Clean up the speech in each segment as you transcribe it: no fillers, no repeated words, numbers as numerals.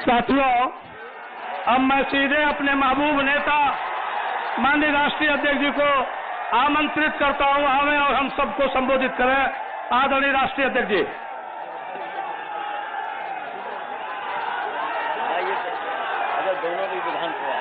साथियों, अब मैं सीधे अपने महबूब नेता माननीय राष्ट्रीय अध्यक्ष जी को आमंत्रित करता हूं हमें और हम सबको संबोधित करें। आदरणीय राष्ट्रीय अध्यक्ष जी। दोनों भी विधानसभा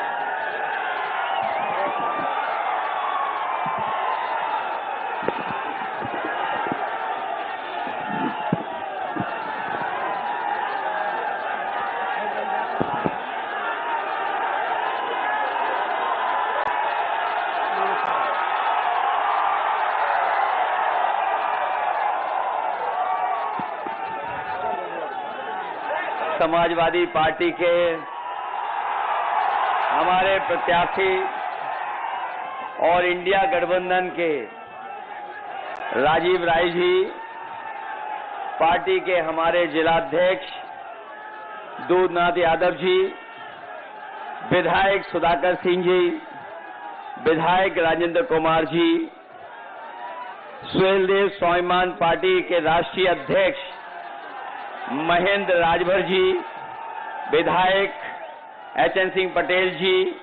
समाजवादी पार्टी के हमारे प्रत्याशी और इंडिया गठबंधन के राजीव राय जी, पार्टी के हमारे जिलाध्यक्ष दूधनाथ यादव जी, विधायक सुधाकर सिंह जी, विधायक राजेंद्र कुमार जी, सुहेलदेव स्वाभिमान पार्टी के राष्ट्रीय अध्यक्ष महेंद्र राजभर जी, विधायक एचएन सिंह पटेल जी,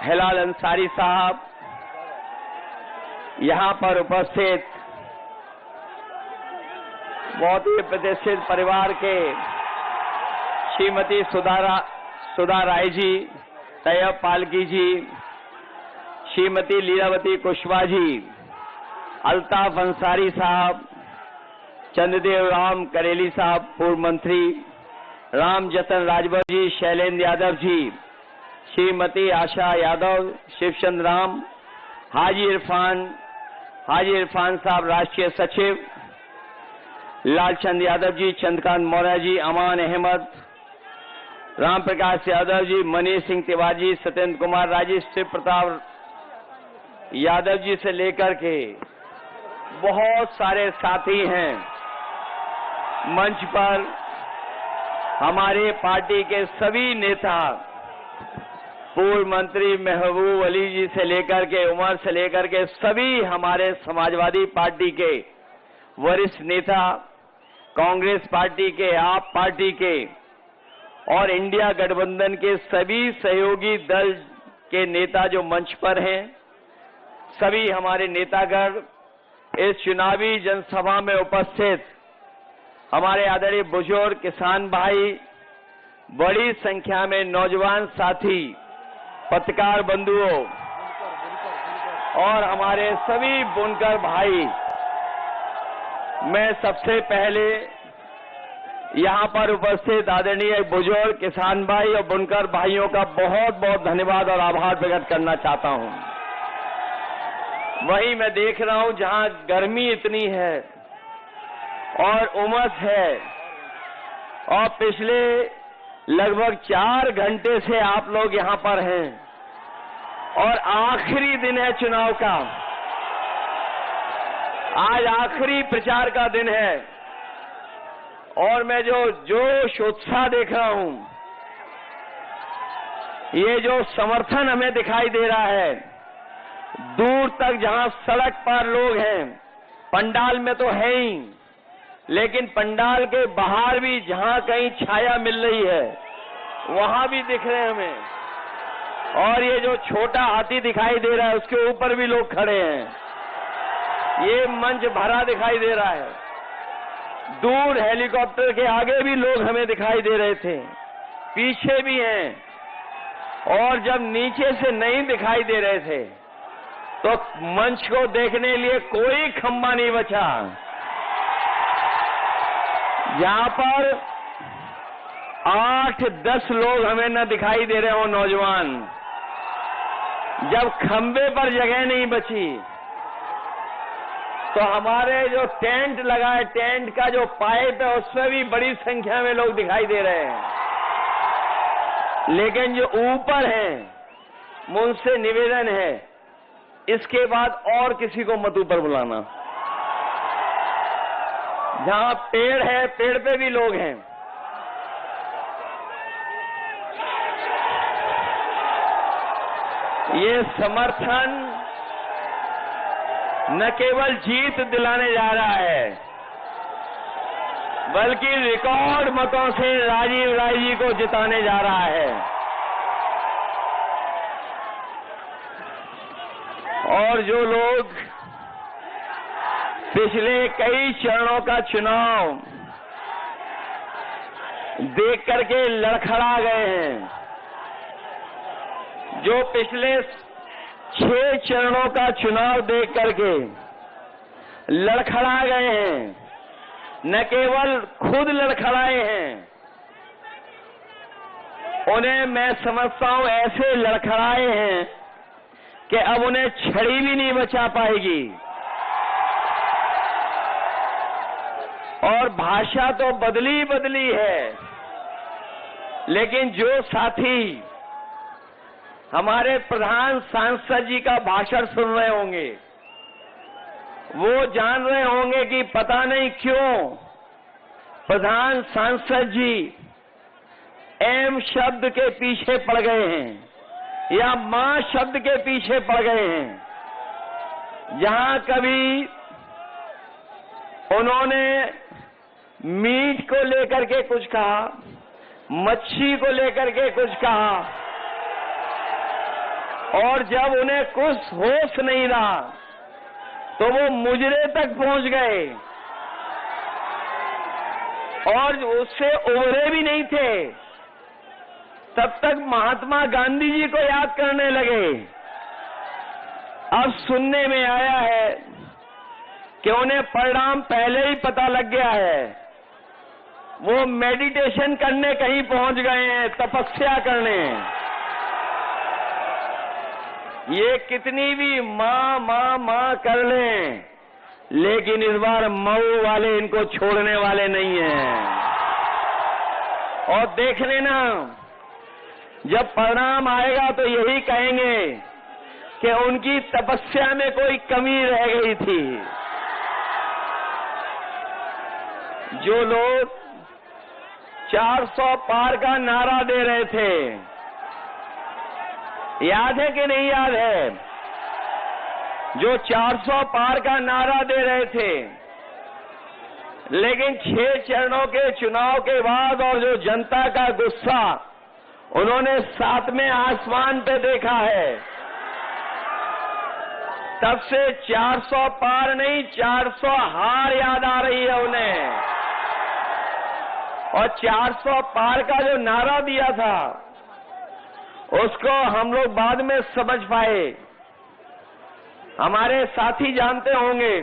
हिलाल अंसारी साहब, यहां पर उपस्थित बहुत ही प्रतिष्ठित परिवार के श्रीमती सुधा राय जी, तैयब पालकी जी, श्रीमती लीलावती कुशवाहा जी, अल्ताफ अंसारी साहब, चंद्रदेव राम करेली साहब पूर्व मंत्री, राम जतन राजभर जी, शैलेंद्र यादव जी, श्रीमती आशा यादव, शिवचंद्र राम, हाजी इरफान साहब राष्ट्रीय सचिव, लालचंद यादव जी, चंद्रकांत मौर्य जी, अमान अहमद, राम प्रकाश यादव जी, मनीष सिंह तिवारी, सत्येंद्र कुमार राजी, शिव प्रताप यादव जी से लेकर के बहुत सारे साथी हैं मंच पर। हमारे पार्टी के सभी नेता, पूर्व मंत्री महबूब अली जी से लेकर के उमर से लेकर के सभी हमारे समाजवादी पार्टी के वरिष्ठ नेता, कांग्रेस पार्टी के, आप पार्टी के और इंडिया गठबंधन के सभी सहयोगी दल के नेता जो मंच पर हैं, सभी हमारे नेतागण, इस चुनावी जनसभा में उपस्थित हमारे आदरणीय बुजुर्ग किसान भाई, बड़ी संख्या में नौजवान साथी, पत्रकार बंधुओं और हमारे सभी बुनकर भाई, मैं सबसे पहले यहां पर उपस्थित आदरणीय बुजुर्ग किसान भाई और बुनकर भाइयों का बहुत बहुत धन्यवाद और आभार प्रकट करना चाहता हूं। वहीं मैं देख रहा हूं जहां गर्मी इतनी है और उमस है और पिछले लगभग 4 घंटे से आप लोग यहां पर हैं और आखिरी दिन है चुनाव का। आज आखिरी प्रचार का दिन है और मैं जो जोश उत्साह देख रहा हूं, ये जो समर्थन हमें दिखाई दे रहा है, दूर तक जहां सड़क पर लोग हैं, पंडाल में तो है ही, लेकिन पंडाल के बाहर भी जहां कहीं छाया मिल रही है वहां भी दिख रहे हैं हमें। और ये जो छोटा हाथी दिखाई दे रहा है उसके ऊपर भी लोग खड़े हैं। ये मंच भरा दिखाई दे रहा है। दूर हेलीकॉप्टर के आगे भी लोग हमें दिखाई दे रहे थे, पीछे भी हैं और जब नीचे से नहीं दिखाई दे रहे थे तो मंच को देखने के लिए कोई खंबा नहीं बचा। जहां पर 8-10 लोग हमें न दिखाई दे रहे हो नौजवान, जब खंबे पर जगह नहीं बची तो हमारे जो टेंट लगा है, टेंट का जो पाइप है उसमें भी बड़ी संख्या में लोग दिखाई दे रहे हैं। लेकिन जो ऊपर हैं, मुझसे निवेदन है इसके बाद और किसी को मत ऊपर बुलाना। जहां पेड़ है, पेड़ पे भी लोग हैं। ये समर्थन न केवल जीत दिलाने जा रहा है, बल्कि रिकॉर्ड मतों से राजीव राय जी को जिताने जा रहा है। और जो लोग पिछले कई चरणों का चुनाव देख करके लड़खड़ा गए हैं, जो पिछले 6 चरणों का चुनाव देख करके लड़खड़ा गए हैं, न केवल खुद लड़खड़ाए हैं, उन्हें मैं समझता हूं ऐसे लड़खड़ाए हैं कि अब उन्हें छड़ी भी नहीं बचा पाएगी। और भाषा तो बदली है, लेकिन जो साथी हमारे प्रधान सांसद जी का भाषण सुन रहे होंगे, वो जान रहे होंगे कि पता नहीं क्यों प्रधान सांसद जी एम शब्द के पीछे पड़ गए हैं या मां शब्द के पीछे पड़ गए हैं। जहां कभी उन्होंने मीट को लेकर के कुछ कहा, मच्छी को लेकर के कुछ कहा, और जब उन्हें कुछ होश नहीं रहा तो वो मुजरे तक पहुंच गए और उससे उबरे भी नहीं थे। तब तक महात्मा गांधी जी को याद करने लगे। अब सुनने में आया है कि उन्हें परिणाम पहले ही पता लग गया है। वो मेडिटेशन करने कहीं पहुंच गए हैं, तपस्या करने। ये कितनी भी मां कर लें, लेकिन इस बार मऊ वाले इनको छोड़ने वाले नहीं हैं। और देख लेना, जब परिणाम आएगा तो यही कहेंगे कि उनकी तपस्या में कोई कमी रह गई थी। जो लोग 400 पार का नारा दे रहे थे, याद है कि नहीं याद है? जो 400 पार का नारा दे रहे थे, लेकिन 6 चरणों के चुनाव के बाद और जो जनता का गुस्सा उन्होंने 7वें आसमान पे देखा है, तब से 400 पार नहीं 400 हार याद आ रही है उन्हें। और 400 पार का जो नारा दिया था उसको हम लोग बाद में समझ पाए। हमारे साथी जानते होंगे,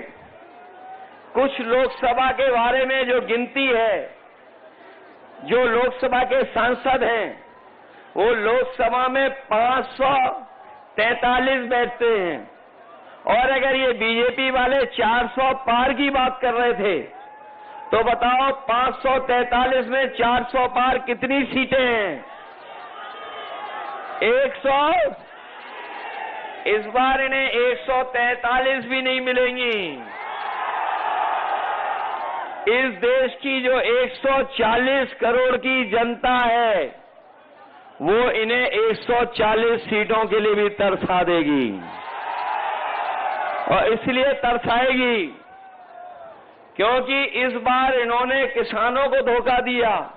कुछ लोकसभा के बारे में जो गिनती है, जो लोकसभा के सांसद हैं वो लोकसभा में 543 बैठते हैं। और अगर ये बीजेपी वाले 400 पार की बात कर रहे थे तो बताओ 543 में 400 पार कितनी सीटें हैं? 100। इस बार इन्हें 143 भी नहीं मिलेंगी। इस देश की जो 140 करोड़ की जनता है वो इन्हें 140 सीटों के लिए भी तरसा देगी। और इसलिए तरसाएगी क्योंकि इस बार इन्होंने किसानों को धोखा दिया,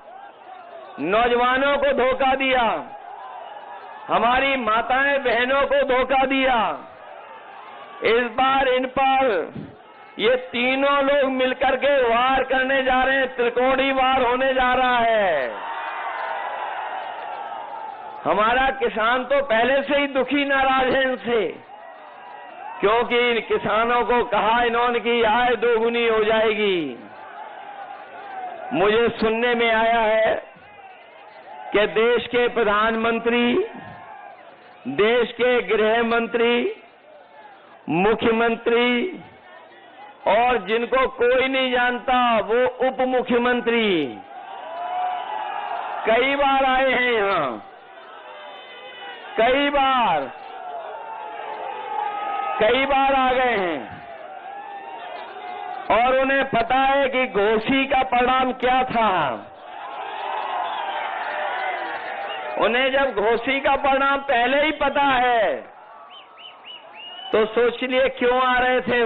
नौजवानों को धोखा दिया, हमारी माताएं बहनों को धोखा दिया। इस बार इन पर ये तीनों लोग मिलकर के वार करने जा रहे हैं, त्रिकोणी वार होने जा रहा है। हमारा किसान तो पहले से ही दुखी नाराज है इनसे, क्योंकि इन किसानों को कहा इन्होंने कि आय दोगुनी हो जाएगी। मुझे सुनने में आया है कि देश के प्रधानमंत्री, देश के गृह मंत्री, मुख्यमंत्री और जिनको कोई नहीं जानता वो उप मुख्यमंत्री कई बार आए हैं यहां, कई बार आ गए हैं और उन्हें पता है कि घोसी का परिणाम क्या था। उन्हें जब घोसी का परिणाम पहले ही पता है तो सोच लिए क्यों आ रहे थे।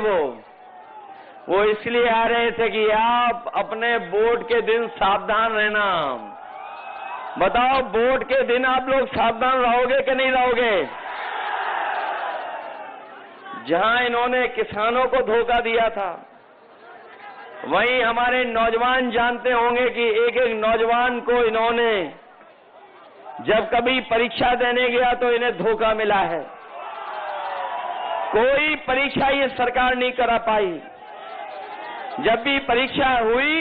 वो इसलिए आ रहे थे कि आप अपने वोट के दिन सावधान रहना। बताओ, वोट के दिन आप लोग सावधान रहोगे कि नहीं रहोगे? जहां इन्होंने किसानों को धोखा दिया था, वहीं हमारे नौजवान जानते होंगे कि एक एक नौजवान को इन्होंने जब कभी परीक्षा देने गया तो इन्हें धोखा मिला है। कोई परीक्षा ये सरकार नहीं करा पाई। जब भी परीक्षा हुई,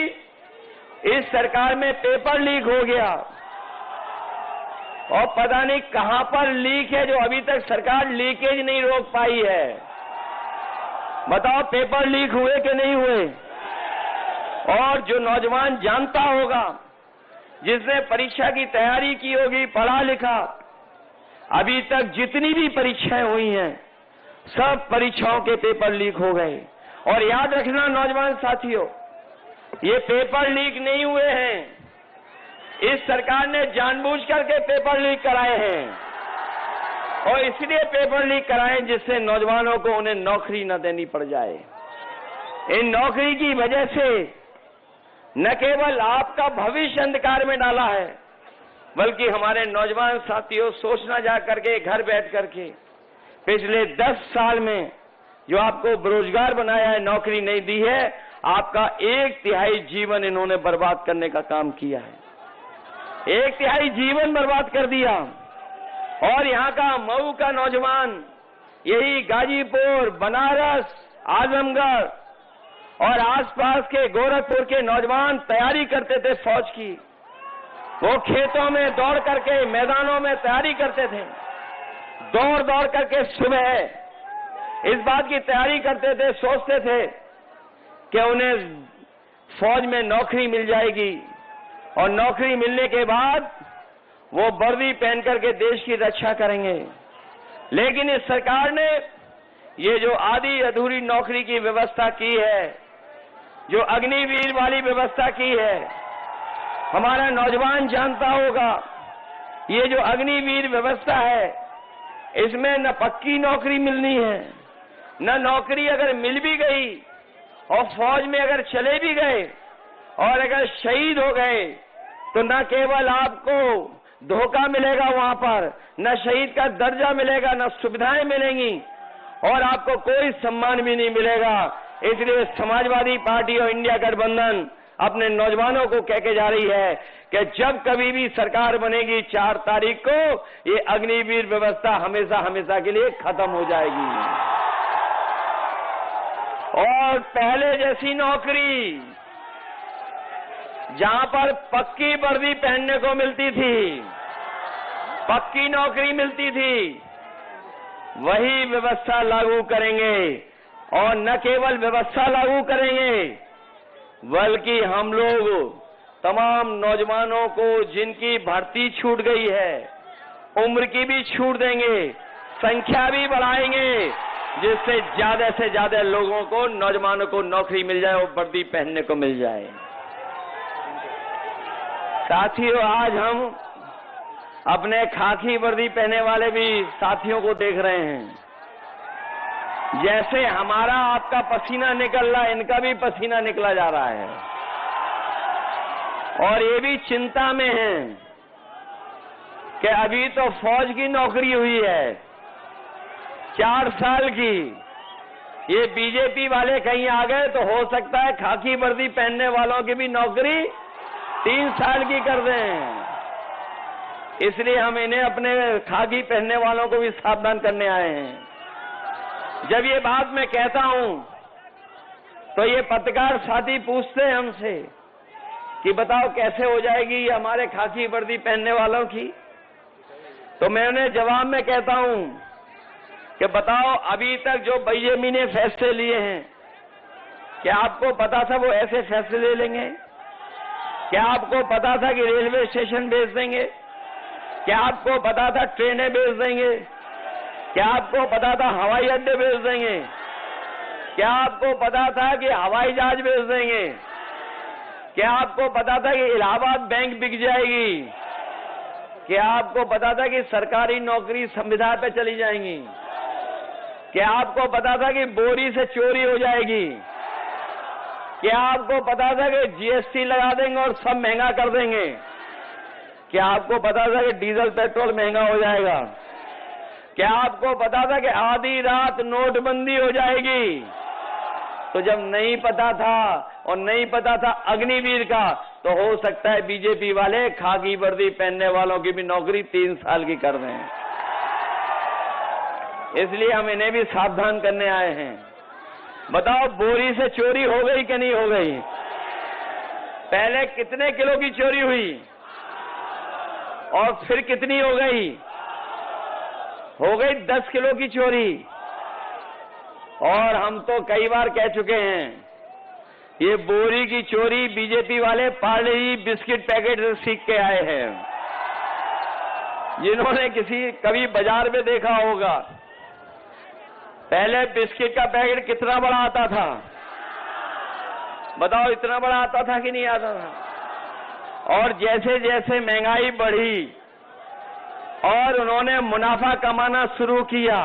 इस सरकार में पेपर लीक हो गया और पता नहीं कहां पर लीक है, जो अभी तक सरकार लीकेज नहीं रोक पाई है। बताओ, पेपर लीक हुए कि नहीं हुए? और जो नौजवान जानता होगा, जिसने परीक्षा की तैयारी की होगी, पढ़ा लिखा, अभी तक जितनी भी परीक्षाएं हुई हैं, सब परीक्षाओं के पेपर लीक हो गए। और याद रखना नौजवान साथियों, ये पेपर लीक नहीं हुए हैं, इस सरकार ने जानबूझ करके पेपर लीक कराए हैं। और इसलिए पेपर लीक कराए जिससे नौजवानों को उन्हें नौकरी न देनी पड़ जाए। इन नौकरी की वजह से न केवल आपका भविष्य अंधकार में डाला है, बल्कि हमारे नौजवान साथियों, सोचना जा करके, घर बैठ करके, पिछले 10 साल में जो आपको बेरोजगार बनाया है, नौकरी नहीं दी है, आपका 1/3 जीवन इन्होंने बर्बाद करने का काम किया है। 1/3 जीवन बर्बाद कर दिया। और यहाँ का मऊ का नौजवान, यही गाजीपुर, बनारस, आजमगढ़ और आसपास के गोरखपुर के नौजवान तैयारी करते थे फौज की। वो खेतों में दौड़ करके, मैदानों में तैयारी करते थे। दौड़ दौड़ करके सुबह इस बात की तैयारी करते थे, सोचते थे कि उन्हें फौज में नौकरी मिल जाएगी और नौकरी मिलने के बाद वो वर्दी पहन करके देश की रक्षा करेंगे। लेकिन इस सरकार ने ये जो आधी अधूरी नौकरी की व्यवस्था की है, जो अग्निवीर वाली व्यवस्था की है, हमारा नौजवान जानता होगा, ये जो अग्निवीर व्यवस्था है, इसमें न पक्की नौकरी मिलनी है, न नौकरी अगर मिल भी गई और फौज में अगर चले भी गए और अगर शहीद हो गए, तो न केवल आपको धोखा मिलेगा वहां पर, न शहीद का दर्जा मिलेगा, न सुविधाएं मिलेंगी और आपको कोई सम्मान भी नहीं मिलेगा। इसलिए समाजवादी पार्टी और इंडिया गठबंधन अपने नौजवानों को कह के जा रही है कि जब कभी भी सरकार बनेगी 4 तारीख को, ये अग्निवीर व्यवस्था हमेशा हमेशा के लिए खत्म हो जाएगी और पहले जैसी नौकरी, जहां पर पक्की वर्दी पहनने को मिलती थी, पक्की नौकरी मिलती थी, वही व्यवस्था लागू करेंगे। और न केवल व्यवस्था लागू करेंगे, बल्कि हम लोग तमाम नौजवानों को जिनकी भर्ती छूट गई है, उम्र की भी छूट देंगे, संख्या भी बढ़ाएंगे, जिससे ज्यादा से ज्यादा लोगों को, नौजवानों को नौकरी मिल जाए और वर्दी पहनने को मिल जाए। साथियों, आज हम अपने खाकी वर्दी पहने वाले भी साथियों को देख रहे हैं। जैसे हमारा आपका पसीना निकल रहा है, इनका भी पसीना निकला जा रहा है और ये भी चिंता में हैं कि अभी तो फौज की नौकरी हुई है 4 साल की, ये बीजेपी वाले कहीं आ गए तो हो सकता है खाकी वर्दी पहनने वालों की भी नौकरी 3 साल की कर दें। इसलिए हम इन्हें, अपने खाकी पहनने वालों को भी सावधान करने आए हैं। जब ये बात मैं कहता हूं तो ये पत्रकार साथी पूछते हैं हमसे कि बताओ कैसे हो जाएगी ये हमारे खाकी वर्दी पहनने वालों की, तो मैं उन्हें जवाब में कहता हूं कि बताओ, अभी तक जो बीजेपी ने फैसले लिए हैं, क्या आपको पता था वो ऐसे फैसले ले लेंगे? क्या आपको पता था कि रेलवे स्टेशन बेच देंगे? क्या आपको पता था ट्रेनें बेच देंगे? क्या आपको पता था हवाई अड्डे बेच देंगे? क्या आपको पता था कि हवाई जहाज बेच देंगे? क्या आपको पता था कि इलाहाबाद बैंक बिक जाएगी? क्या आपको पता था कि सरकारी नौकरी संविदा पे चली जाएंगी? क्या आपको पता था कि बोरी से चोरी हो जाएगी? क्या आपको पता था कि जीएसटी लगा देंगे और सब महंगा कर देंगे? क्या आपको पता था कि डीजल पेट्रोल महंगा हो जाएगा? क्या आपको पता था कि आधी रात नोटबंदी हो जाएगी? तो जब नहीं पता था और नहीं पता था अग्निवीर का, तो हो सकता है बीजेपी वाले खाकी वर्दी पहनने वालों की भी नौकरी 3 साल की कर दें। इसलिए हम इन्हें भी सावधान करने आए हैं। बताओ, बोरी से चोरी हो गई कि नहीं हो गई? पहले कितने किलो की चोरी हुई और फिर कितनी हो गई? हो गई 10 किलो की चोरी। और हम तो कई बार कह चुके हैं, ये बोरी की चोरी बीजेपी वाले पार्ले बिस्किट पैकेट से सीख के आए हैं। जिन्होंने कभी बाजार में देखा होगा, पहले बिस्किट का पैकेट कितना बड़ा आता था? बताओ, इतना बड़ा आता था कि नहीं आता था? और जैसे जैसे महंगाई बढ़ी और उन्होंने मुनाफा कमाना शुरू किया,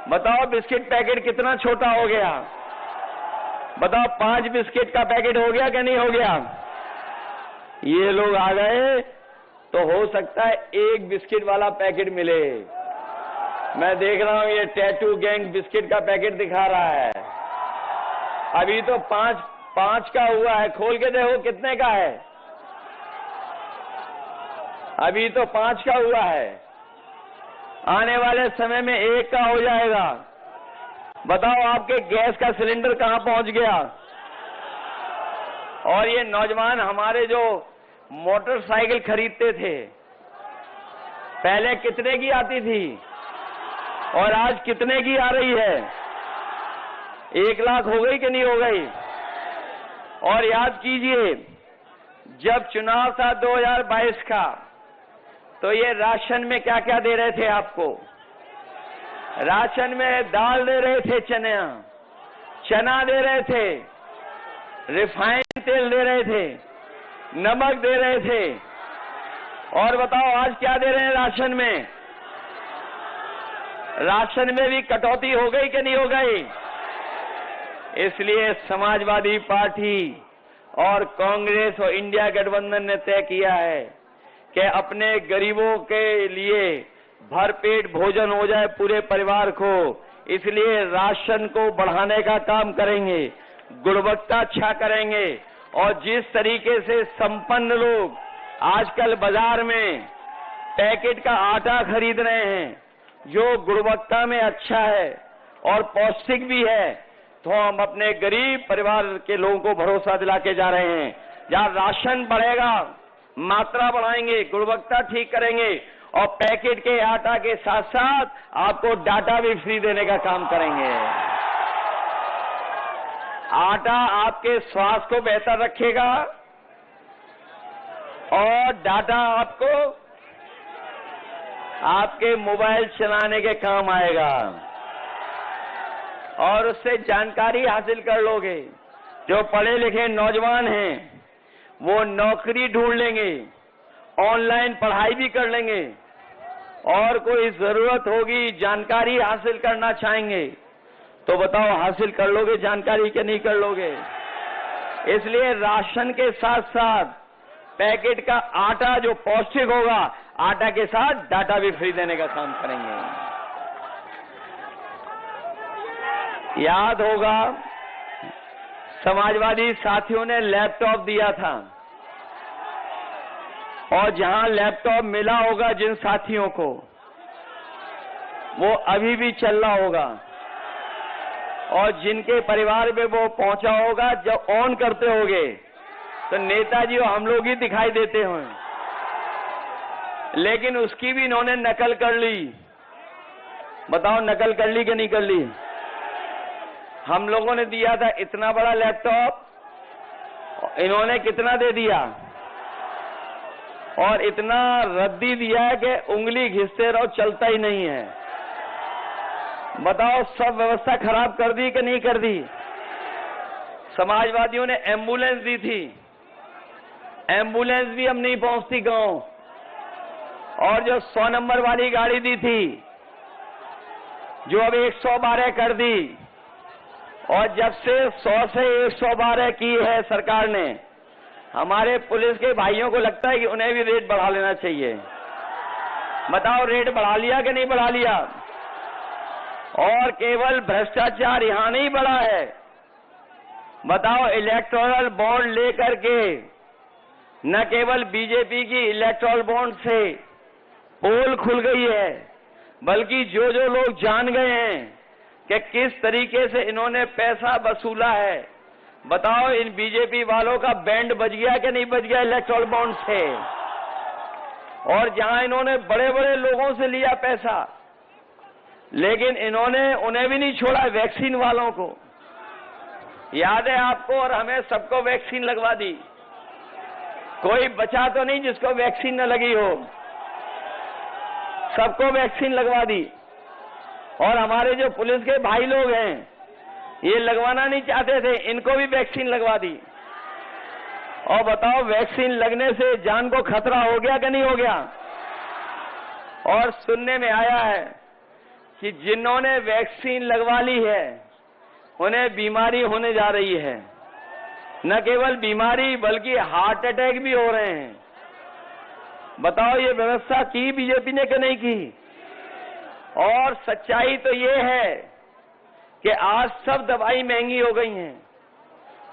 बताओ बिस्किट पैकेट कितना छोटा हो गया? बताओ, 5 बिस्किट का पैकेट हो गया कि नहीं हो गया? ये लोग आ गए तो हो सकता है 1 बिस्किट वाला पैकेट मिले। मैं देख रहा हूं ये टैटू गैंग बिस्किट का पैकेट दिखा रहा है। अभी तो 5 का हुआ है। खोल के देखो कितने का है। अभी तो 5 का हुआ है। आने वाले समय में 1 का हो जाएगा। बताओ, आपके गैस का सिलेंडर कहां पहुंच गया? और ये नौजवान हमारे जो मोटरसाइकिल खरीदते थे, पहले कितने की आती थी और आज कितने की आ रही है? 1 लाख हो गई कि नहीं हो गई? और याद कीजिए, जब चुनाव था 2022 का, तो ये राशन में क्या क्या दे रहे थे आपको? राशन में दाल दे रहे थे, चना दे रहे थे, रिफाइंड तेल दे रहे थे, नमक दे रहे थे। और बताओ, आज क्या दे रहे हैं राशन में? राशन में भी कटौती हो गई कि नहीं हो गई? इसलिए समाजवादी पार्टी और कांग्रेस और इंडिया गठबंधन ने तय किया है कि अपने गरीबों के लिए भरपेट भोजन हो जाए पूरे परिवार को। इसलिए राशन को बढ़ाने का काम करेंगे, गुणवत्ता अच्छा करेंगे। और जिस तरीके से संपन्न लोग आजकल बाजार में पैकेट का आटा खरीद रहे हैं, जो गुणवत्ता में अच्छा है और पौष्टिक भी है, तो हम अपने गरीब परिवार के लोगों को भरोसा दिला के जा रहे हैं। जहां राशन बढ़ेगा, मात्रा बढ़ाएंगे, गुणवत्ता ठीक करेंगे और पैकेट के आटा के साथ साथ आपको डाटा भी फ्री देने का काम करेंगे। आटा आपके स्वास्थ्य को बेहतर रखेगा और डाटा आपको आपके मोबाइल चलाने के काम आएगा और उससे जानकारी हासिल कर लोगे। जो पढ़े लिखे नौजवान हैं वो नौकरी ढूंढ लेंगे, ऑनलाइन पढ़ाई भी कर लेंगे और कोई जरूरत होगी, जानकारी हासिल करना चाहेंगे, तो बताओ हासिल कर लोगे जानकारी कि नहीं कर लोगे? इसलिए राशन के साथ साथ पैकेट का आटा जो पौष्टिक होगा, आटा के साथ डाटा भी फ्री देने का काम करेंगे। याद होगा, समाजवादी साथियों ने लैपटॉप दिया था और जहां लैपटॉप मिला होगा जिन साथियों को, वो अभी भी चल रहा होगा और जिनके परिवार में वो पहुंचा होगा, जब ऑन करते होगे तो नेताजी और हम लोग ही दिखाई देते हों, लेकिन उसकी भी इन्होंने नकल कर ली। बताओ, नकल कर ली कि नहीं कर ली? हम लोगों ने दिया था इतना बड़ा लैपटॉप, इन्होंने कितना दे दिया? और इतना रद्दी दिया है कि उंगली घिसते रहो, चलता ही नहीं है। बताओ, सब व्यवस्था खराब कर दी कि नहीं कर दी? समाजवादियों ने एम्बुलेंस दी थी, एम्बुलेंस भी हम नहीं पहुंचती गांव। और जो 100 नंबर वाली गाड़ी दी थी, जो अब 112 कर दी, और जब से 100 से 112 की है सरकार ने, हमारे पुलिस के भाइयों को लगता है कि उन्हें भी रेट बढ़ा लेना चाहिए। बताओ, रेट बढ़ा लिया कि नहीं बढ़ा लिया? और केवल भ्रष्टाचार यहां नहीं बढ़ा है, बताओ, इलेक्टोरल बॉन्ड लेकर के न केवल बीजेपी की इलेक्टोरल बॉन्ड से पोल खुल गई है, बल्कि जो जो लोग जान गए हैं कि किस तरीके से इन्होंने पैसा वसूला है, बताओ, इन बीजेपी वालों का बैंड बज गया कि नहीं बज गया इलेक्टोरल बॉन्ड से? और जहां इन्होंने बड़े बड़े लोगों से लिया पैसा, लेकिन इन्होंने उन्हें भी नहीं छोड़ा, वैक्सीन वालों को। याद है आपको, और हमें सबको वैक्सीन लगवा दी। कोई बचा तो नहीं जिसको वैक्सीन न लगी हो, सबको वैक्सीन लगवा दी। और हमारे जो पुलिस के भाई लोग हैं, ये लगवाना नहीं चाहते थे, इनको भी वैक्सीन लगवा दी। और बताओ, वैक्सीन लगने से जान को खतरा हो गया कि नहीं हो गया? और सुनने में आया है कि जिन्होंने वैक्सीन लगवा ली है उन्हें बीमारी होने जा रही है। न केवल बीमारी बल्कि हार्ट अटैक भी हो रहे हैं। बताओ, ये व्यवस्था की बीजेपी ने कि नहीं की? और सच्चाई तो ये है कि आज सब दवाई महंगी हो गई हैं।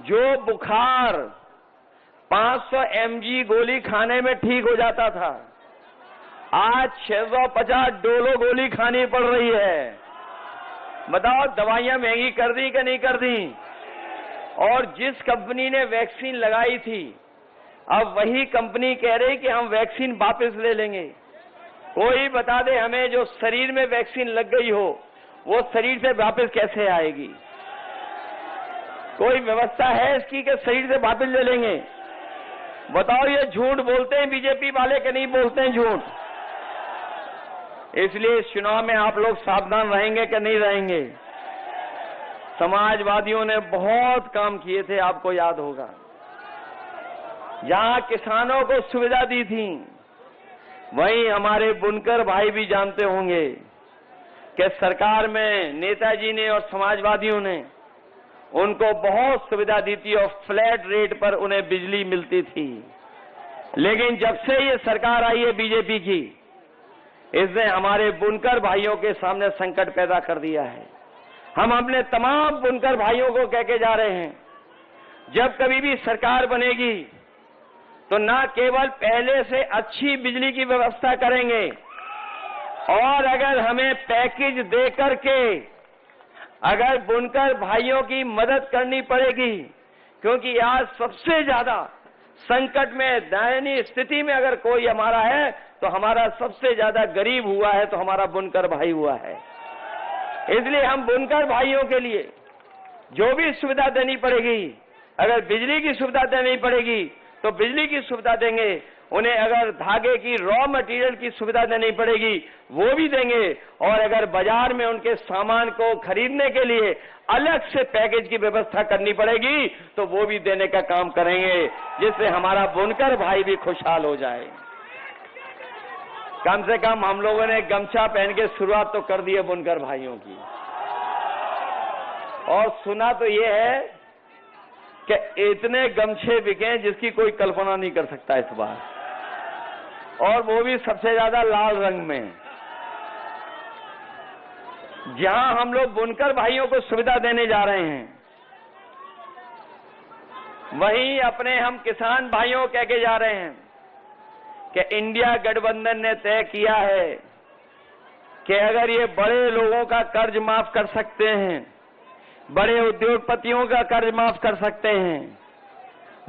जो बुखार 500 mg गोली खाने में ठीक हो जाता था, आज 650 डोलो गोली खानी पड़ रही है। बताओ, दवाइयां महंगी कर दी कि नहीं कर दी? और जिस कंपनी ने वैक्सीन लगाई थी, अब वही कंपनी कह रही कि हम वैक्सीन वापस ले लेंगे। कोई बता दे हमें, जो शरीर में वैक्सीन लग गई हो वो शरीर से वापस कैसे आएगी? कोई व्यवस्था है इसकी कि शरीर से वापस ले लेंगे? बताओ, ये झूठ बोलते हैं बीजेपी वाले कि नहीं बोलते हैं झूठ? इसलिए इस चुनाव में आप लोग सावधान रहेंगे कि नहीं रहेंगे? समाजवादियों ने बहुत काम किए थे, आपको याद होगा। जहां किसानों को सुविधा दी थी, वहीं हमारे बुनकर भाई भी जानते होंगे कि सरकार में नेताजी ने और समाजवादियों ने उनको बहुत सुविधा दी थी और फ्लैट रेट पर उन्हें बिजली मिलती थी। लेकिन जब से ये सरकार आई है बीजेपी की, इसने हमारे बुनकर भाइयों के सामने संकट पैदा कर दिया है। हम अपने तमाम बुनकर भाइयों को कह के जा रहे हैं, जब कभी भी सरकार बनेगी तो ना केवल पहले से अच्छी बिजली की व्यवस्था करेंगे, और अगर हमें पैकेज दे करके अगर बुनकर भाइयों की मदद करनी पड़ेगी, क्योंकि आज सबसे ज्यादा संकट में, दयनीय स्थिति में अगर कोई हमारा है तो हमारा सबसे ज्यादा गरीब हुआ है तो हमारा बुनकर भाई हुआ है। इसलिए हम बुनकर भाइयों के लिए जो भी सुविधा देनी पड़ेगी, अगर बिजली की सुविधा देनी पड़ेगी तो बिजली की सुविधा देंगे, उन्हें अगर धागे की रॉ मटेरियल की सुविधा देनी पड़ेगी वो भी देंगे, और अगर बाजार में उनके सामान को खरीदने के लिए अलग से पैकेज की व्यवस्था करनी पड़ेगी तो वो भी देने का काम करेंगे, जिससे हमारा बुनकर भाई भी खुशहाल हो जाए। कम से कम हम लोगों ने गमछा पहन के शुरुआत तो कर दी है बुनकर भाइयों की। और सुना तो ये है कि इतने गमछे बिके जिसकी कोई कल्पना नहीं कर सकता इस बार, और वो भी सबसे ज्यादा लाल रंग में। जहां हम लोग बुनकर भाइयों को सुविधा देने जा रहे हैं, वहीं अपने हम किसान भाइयों को कह के जा रहे हैं कि इंडिया गठबंधन ने तय किया है कि अगर ये बड़े लोगों का कर्ज माफ कर सकते हैं, बड़े उद्योगपतियों का कर्ज माफ कर सकते हैं,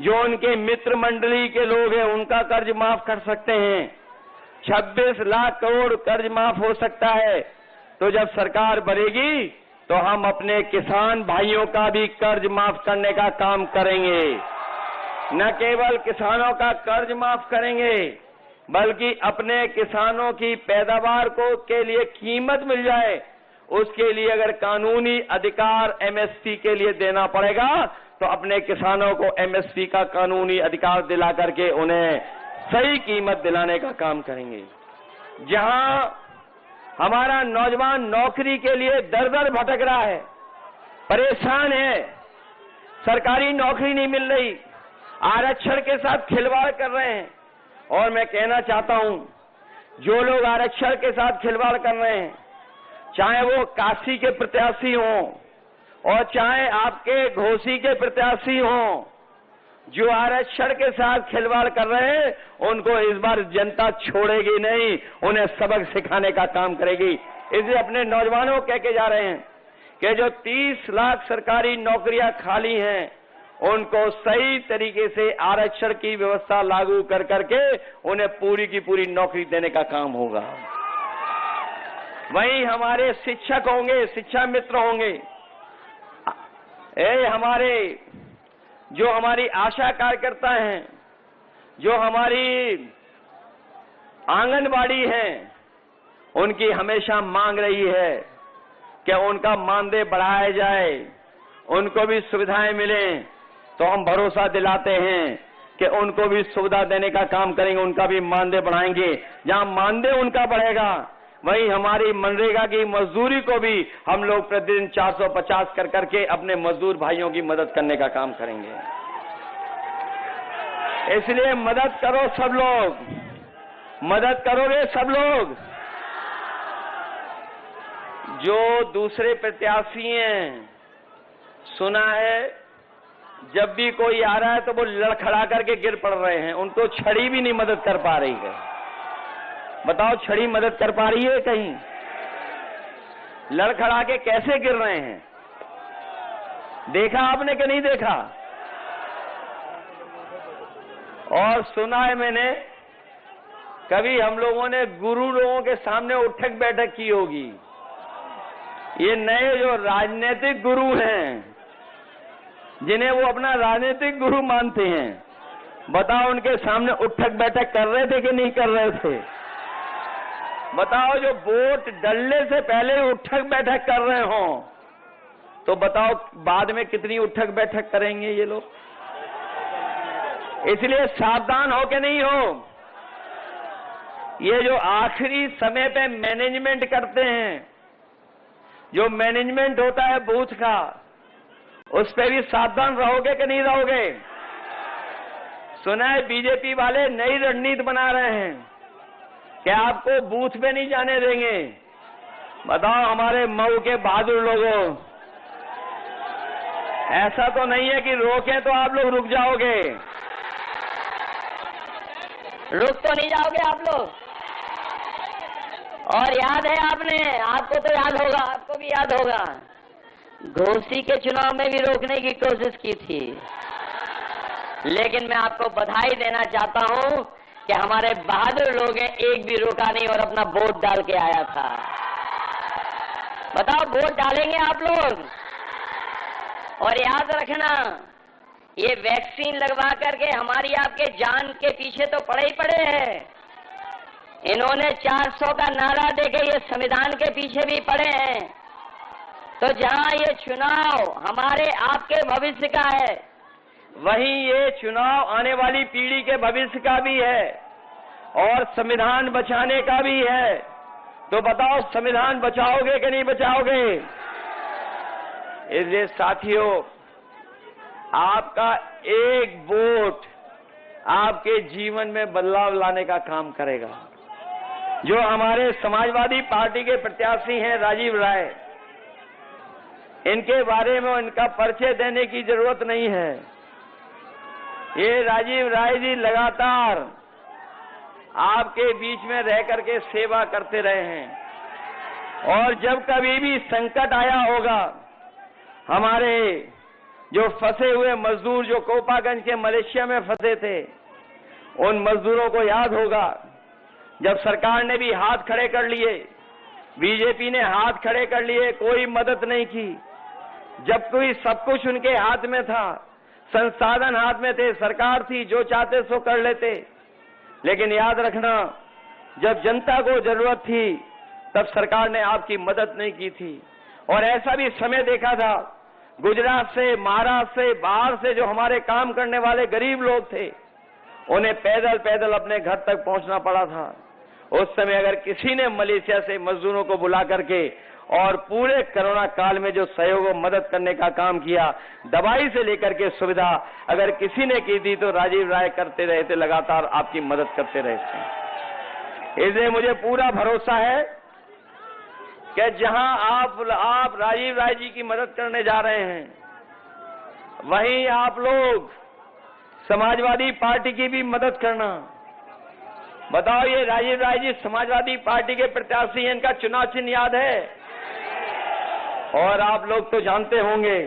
जो उनके मित्र मंडली के लोग हैं उनका कर्ज माफ कर सकते हैं, 26 लाख करोड़ कर्ज माफ हो सकता है, तो जब सरकार बनेगी तो हम अपने किसान भाइयों का भी कर्ज माफ करने का काम करेंगे। न केवल किसानों का कर्ज माफ करेंगे, बल्कि अपने किसानों की पैदावार को के लिए कीमत मिल जाए, उसके लिए अगर कानूनी अधिकार एमएसपी के लिए देना पड़ेगा तो अपने किसानों को एमएसपी का कानूनी अधिकार दिला करके उन्हें सही कीमत दिलाने का काम करेंगे। जहां हमारा नौजवान नौकरी के लिए दर दर भटक रहा है, परेशान है, सरकारी नौकरी नहीं मिल रही, आरक्षण के साथ खिलवाड़ कर रहे हैं। और मैं कहना चाहता हूं, जो लोग आरक्षण के साथ खिलवाड़ कर रहे हैं, चाहे वो काशी के प्रत्याशी हों और चाहे आपके घोसी के प्रत्याशी हों, जो आरक्षण के साथ खिलवाड़ कर रहे हैं, उनको इस बार जनता छोड़ेगी नहीं, उन्हें सबक सिखाने का काम करेगी। इसलिए अपने नौजवानों को कह के जा रहे हैं कि जो 30 लाख सरकारी नौकरियां खाली हैं, उनको सही तरीके से आरक्षण की व्यवस्था लागू कर करके उन्हें पूरी की पूरी नौकरी देने का काम होगा। वहीं हमारे शिक्षक होंगे, शिक्षा मित्र होंगे, जो हमारी आशा कार्यकर्ता हैं, जो हमारी आंगनबाड़ी हैं, उनकी हमेशा मांग रही है कि उनका मानदेय बढ़ाया जाए, उनको भी सुविधाएं मिलें। तो हम भरोसा दिलाते हैं कि उनको भी सुविधा देने का काम करेंगे, उनका भी मानदेय बढ़ाएंगे। जहां मानदेय उनका बढ़ेगा, वहीं हमारी मनरेगा की मजदूरी को भी हम लोग प्रतिदिन 450 कर करके अपने मजदूर भाइयों की मदद करने का काम करेंगे। इसलिए मदद करो सब लोग, मदद करोगे सब लोग। जो दूसरे प्रत्याशी हैं, सुना है जब भी कोई आ रहा है तो वो लड़खड़ा करके गिर पड़ रहे हैं, उनको छड़ी भी नहीं मदद कर पा रही है। बताओ, छड़ी मदद कर पा रही है कहीं? लड़खड़ा के कैसे गिर रहे हैं, देखा आपने कि नहीं देखा? और सुना है मैंने, कभी हम लोगों ने गुरु लोगों के सामने उठक बैठक की होगी। ये नए जो राजनीतिक गुरु हैं, जिन्हें वो अपना राजनीतिक गुरु मानते हैं, बताओ उनके सामने उठक बैठक कर रहे थे कि नहीं कर रहे थे? बताओ, जो वोट डलने से पहले उठक बैठक कर रहे हो, तो बताओ बाद में कितनी उठक बैठक करेंगे ये लोग? इसलिए सावधान हो के नहीं हो। ये जो आखिरी समय पे मैनेजमेंट करते हैं, जो मैनेजमेंट होता है बूथ का, उस पे भी सावधान रहोगे कि नहीं रहोगे? सुना है बीजेपी वाले नई रणनीति बना रहे हैं कि आपको बूथ पे नहीं जाने देंगे। बताओ हमारे मऊ के बहादुर लोगों, ऐसा तो नहीं है कि रोकें तो आप लोग रुक जाओगे? रुक तो नहीं जाओगे आप लोग? और याद है आपने, आपको तो याद होगा, आपको भी याद होगा, घोसी के चुनाव में भी रोकने की कोशिश की थी। लेकिन मैं आपको बधाई देना चाहता हूं कि हमारे बहादुर लोग हैं, एक भी रोका नहीं और अपना वोट डाल के आया था। बताओ, वोट डालेंगे आप लोग? और याद रखना, ये वैक्सीन लगवा करके हमारी आपके जान के पीछे तो पड़े ही पड़े हैं। इन्होंने 400 का नारा देके ये संविधान के पीछे भी पड़े हैं। तो जहां ये चुनाव हमारे आपके भविष्य का है, वहीं ये चुनाव आने वाली पीढ़ी के भविष्य का भी है और संविधान बचाने का भी है। तो बताओ, संविधान बचाओगे कि नहीं बचाओगे? इसलिए साथियों, आपका एक वोट आपके जीवन में बदलाव लाने का काम करेगा। जो हमारे समाजवादी पार्टी के प्रत्याशी हैं राजीव राय, इनके बारे में इनका परिचय देने की जरूरत नहीं है। ये राजीव राय जी लगातार आपके बीच में रह करके सेवा करते रहे हैं और जब कभी भी संकट आया होगा, हमारे जो फंसे हुए मजदूर जो कोपागंज के मलेशिया में फंसे थे, उन मजदूरों को याद होगा जब सरकार ने भी हाथ खड़े कर लिए, बीजेपी ने हाथ खड़े कर लिए, कोई मदद नहीं की। जब कोई सब कुछ उनके हाथ में था, संसाधन हाथ में थे, सरकार थी, जो चाहते सो कर लेते। लेकिन याद रखना, जब जनता को जरूरत थी तब सरकार ने आपकी मदद नहीं की थी। और ऐसा भी समय देखा था, गुजरात से, महाराष्ट्र से, बाहर से जो हमारे काम करने वाले गरीब लोग थे, उन्हें पैदल पैदल अपने घर तक पहुंचना पड़ा था। उस समय अगर किसी ने मलेशिया से मजदूरों को बुला करके और पूरे कोरोना काल में जो सहयोग और मदद करने का काम किया, दवाई से लेकर के सुविधा अगर किसी ने की थी तो राजीव राय करते रहे थे, लगातार आपकी मदद करते रहे थे। इसलिए मुझे पूरा भरोसा है कि जहां आप राजीव राय जी की मदद करने जा रहे हैं, वहीं आप लोग समाजवादी पार्टी की भी मदद करना। बताओ, ये राजीव राय जी समाजवादी पार्टी के प्रत्याशी हैं, इनका चुनाव चिन्ह याद है? और आप लोग तो जानते होंगे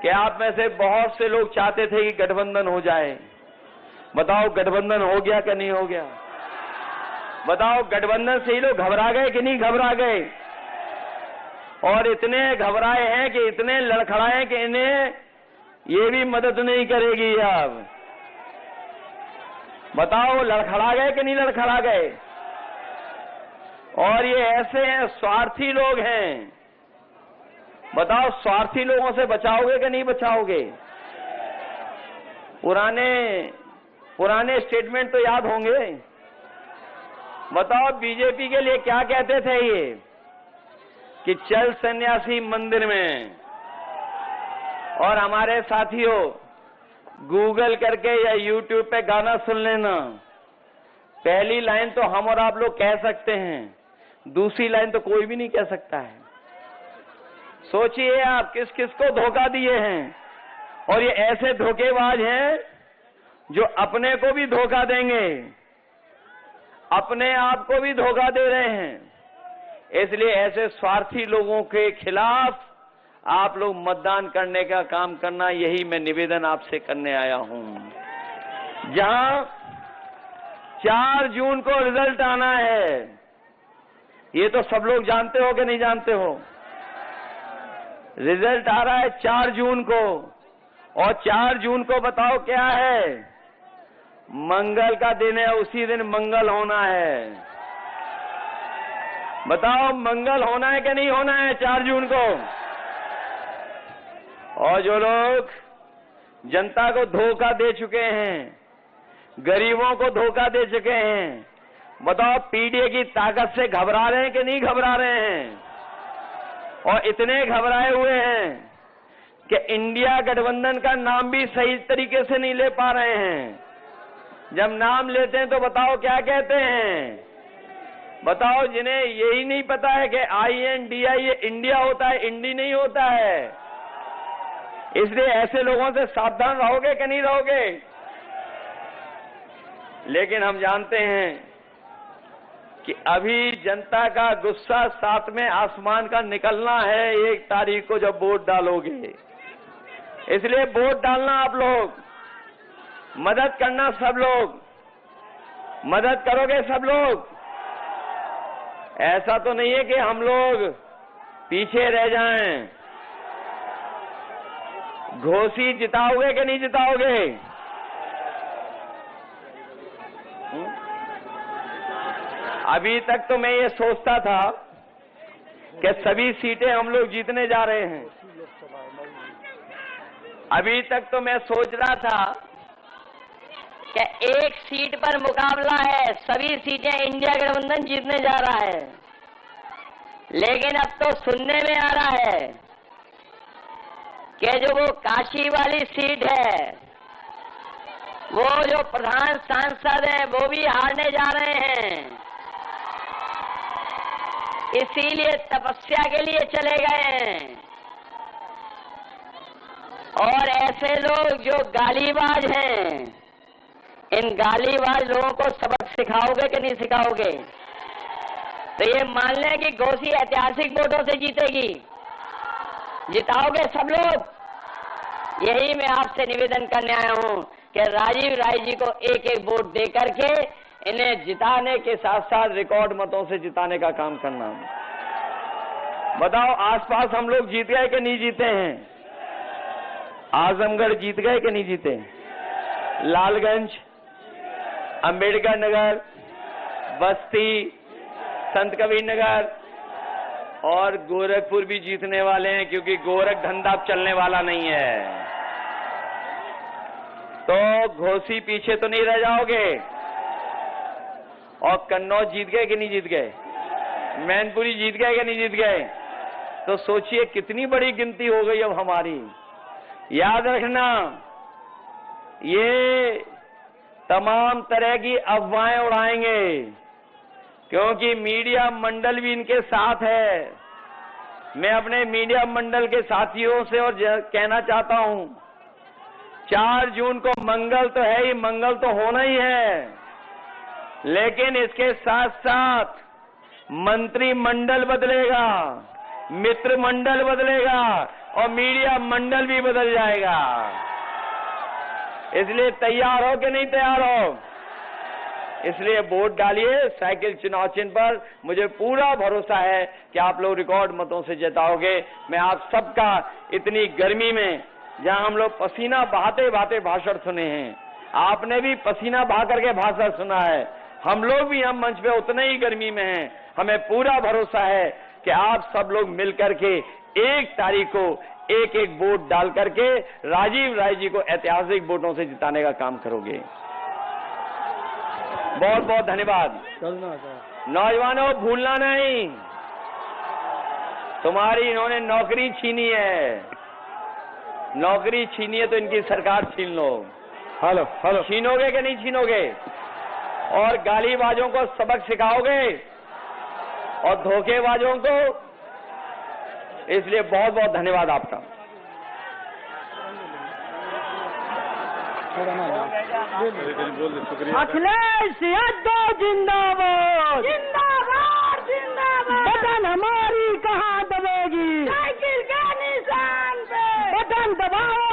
कि आप में से बहुत से लोग चाहते थे कि गठबंधन हो जाए। बताओ, गठबंधन हो गया कि नहीं हो गया? बताओ, गठबंधन से ही लोग घबरा गए कि नहीं घबरा गए? और इतने घबराए हैं कि इतने लड़खड़ाए हैं कि इन्हें ये भी मदद नहीं करेगी अब। बताओ, लड़खड़ा गए कि नहीं लड़खड़ा गए? और ये ऐसे हैं, स्वार्थी लोग हैं। बताओ, स्वार्थी लोगों से बचाओगे कि नहीं बचाओगे? पुराने स्टेटमेंट तो याद होंगे। बताओ, बीजेपी के लिए क्या कहते थे ये कि चल सन्यासी मंदिर में। और हमारे साथियों, गूगल करके या यूट्यूब पे गाना सुन लेना। पहली लाइन तो हम और आप लोग कह सकते हैं, दूसरी लाइन तो कोई भी नहीं कह सकता है। सोचिए आप किस किस को धोखा दिए हैं। और ये ऐसे धोखेबाज हैं जो अपने को भी धोखा देंगे, अपने आप को भी धोखा दे रहे हैं। इसलिए ऐसे स्वार्थी लोगों के खिलाफ आप लोग मतदान करने का काम करना, यही मैं निवेदन आपसे करने आया हूं। जहां 4 जून को रिजल्ट आना है, ये तो सब लोग जानते हो कि नहीं जानते हो? रिजल्ट आ रहा है 4 जून को, और 4 जून को बताओ क्या है? मंगल का दिन है, उसी दिन मंगल होना है। बताओ, मंगल होना है कि नहीं होना है 4 जून को? और जो लोग जनता को धोखा दे चुके हैं, गरीबों को धोखा दे चुके हैं, बताओ, पीडीए की ताकत से घबरा रहे हैं कि नहीं घबरा रहे हैं? और इतने घबराए हुए हैं कि इंडिया गठबंधन का नाम भी सही तरीके से नहीं ले पा रहे हैं। जब नाम लेते हैं तो बताओ क्या कहते हैं? बताओ, जिन्हें यही नहीं पता है कि INDI ये इंडिया होता है, इंडी नहीं होता है। इसलिए ऐसे लोगों से सावधान रहोगे कि नहीं रहोगे? लेकिन हम जानते हैं कि अभी जनता का गुस्सा 7वें आसमान का निकलना है 1 तारीख को, जब वोट डालोगे। इसलिए वोट डालना, आप लोग मदद करना, सब लोग मदद करोगे, सब लोग। ऐसा तो नहीं है कि हम लोग पीछे रह जाएं। घोसी जिताओगे कि नहीं जिताओगे? अभी तक तो मैं ये सोचता था कि सभी सीटें हम लोग जीतने जा रहे हैं। अभी तक तो मैं सोच रहा था कि 1 सीट पर मुकाबला है, सभी सीटें इंडिया गठबंधन जीतने जा रहा है। लेकिन अब तो सुनने में आ रहा है कि जो वो काशी वाली सीट है, वो जो प्रधान सांसद हैं, वो भी हारने जा रहे हैं। इसीलिए तपस्या के लिए चले गए हैं। और ऐसे लोग जो गालीबाज हैं, इन गालीबाज लोगों को सबक सिखाओगे कि नहीं सिखाओगे? तो ये मान लें कि घोसी ऐतिहासिक वोटों से जीतेगी। जिताओगे सब लोग? यही मैं आपसे निवेदन करने आया हूं कि राजीव राय जी को 1-1 वोट दे करके इन्हें जिताने के साथ साथ रिकॉर्ड मतों से जिताने का काम करना। बताओ, आसपास हम लोग जीत गए कि नहीं जीते हैं? आजमगढ़ जीत गए कि नहीं जीते? लालगंज, अंबेडकर नगर, बस्ती, संत कबीर नगर और गोरखपुर भी जीतने वाले हैं, क्योंकि गोरख धंधा अब चलने वाला नहीं है। तो घोसी पीछे तो नहीं रह जाओगे। और कन्नौज जीत गए कि नहीं जीत गए? मैनपुरी जीत गए कि नहीं जीत गए? तो सोचिए कितनी बड़ी गिनती हो गई अब हमारी। याद रखना, ये तमाम तरह की अफवाहें उड़ाएंगे, क्योंकि मीडिया मंडल भी इनके साथ है। मैं अपने मीडिया मंडल के साथियों से और कहना चाहता हूं, 4 जून को मंगल तो है ही, मंगल तो होना ही है, लेकिन इसके साथ साथ मंत्रिमंडल बदलेगा, मित्र मंडल बदलेगा और मीडिया मंडल भी बदल जाएगा। इसलिए तैयार हो कि नहीं तैयार हो? इसलिए वोट डालिए साइकिल चुनाव चिन्ह पर। मुझे पूरा भरोसा है कि आप लोग रिकॉर्ड मतों से जिताओगे। मैं आप सबका इतनी गर्मी में, जहां हम लोग पसीना बहाते बहाते भाषण सुने हैं, आपने भी पसीना बहा करके भाषण सुना है, हम लोग भी हम मंच पे उतने ही गर्मी में हैं। हमें पूरा भरोसा है कि आप सब लोग मिलकर के 1 तारीख को एक एक वोट डाल करके राजीव राय जी को ऐतिहासिक वोटों से जिताने का काम करोगे। बहुत बहुत धन्यवाद। नौजवानों, भूलना नहीं, तुम्हारी इन्होंने नौकरी छीनी है, नौकरी छीनी है तो इनकी सरकार छीन लो। हेलो हेलो, छीनोगे कि नहीं छीनोगे? और गालीबाजों को सबक सिखाओगे और धोखेबाजों को। इसलिए बहुत बहुत धन्यवाद आपका। अखिलेश यादव जिंदाबाद, जिंदाबाद जिंदाबाद। बटन हमारी कहाँ दबेगी? साइकिल के निशान पे बटन दबाओ।